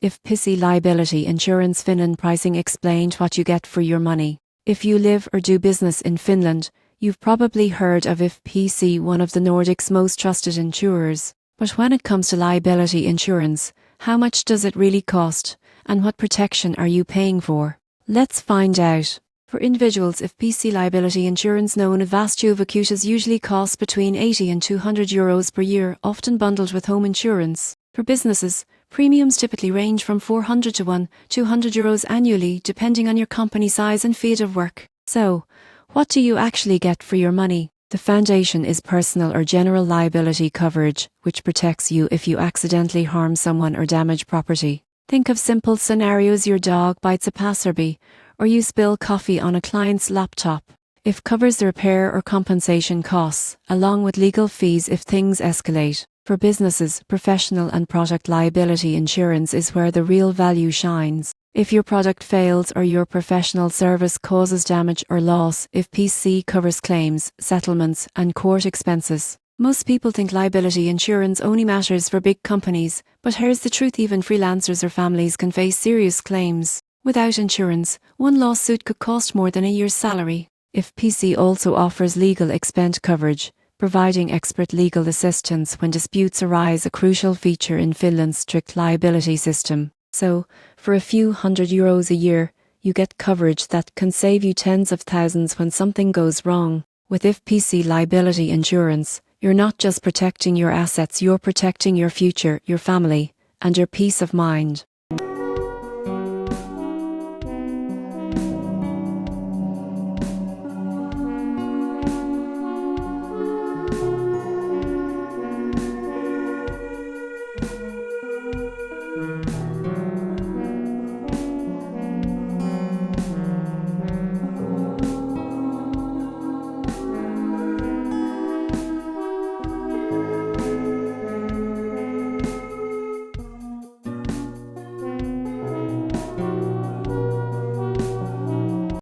If PC Liability Insurance Finland pricing explained what you get for your money. If you live or do business in Finland, you've probably heard of If PC, one of the Nordic's most trusted insurers. But when it comes to liability insurance, how much does it really cost, and what protection are you paying for? Let's find out. For individuals, If PC liability insurance, known as Vastu Vacutas, usually costs between €80 and €200 per year, often bundled with home insurance. For businesses, premiums typically range from €400 to €200 annually, depending on your company size and field of work. So, what do you actually get for your money? The foundation is personal or general liability coverage, which protects you if you accidentally harm someone or damage property. Think of simple scenarios: your dog bites a passerby, or you spill coffee on a client's laptop. It covers the repair or compensation costs, along with legal fees if things escalate. For businesses, professional and product liability insurance is where the real value shines. If your product fails or your professional service causes damage or loss, If PC covers claims, settlements, and court expenses. Most people think liability insurance only matters for big companies, but here's the truth: even freelancers or families can face serious claims. Without insurance, one lawsuit could cost more than a year's salary. If PC also offers legal expense coverage, providing expert legal assistance when disputes arise, a crucial feature in Finland's strict liability system. So, for a few €100 a year, you get coverage that can save you tens of thousands when something goes wrong. With If PC liability insurance, you're not just protecting your assets, you're protecting your future, your family, and your peace of mind.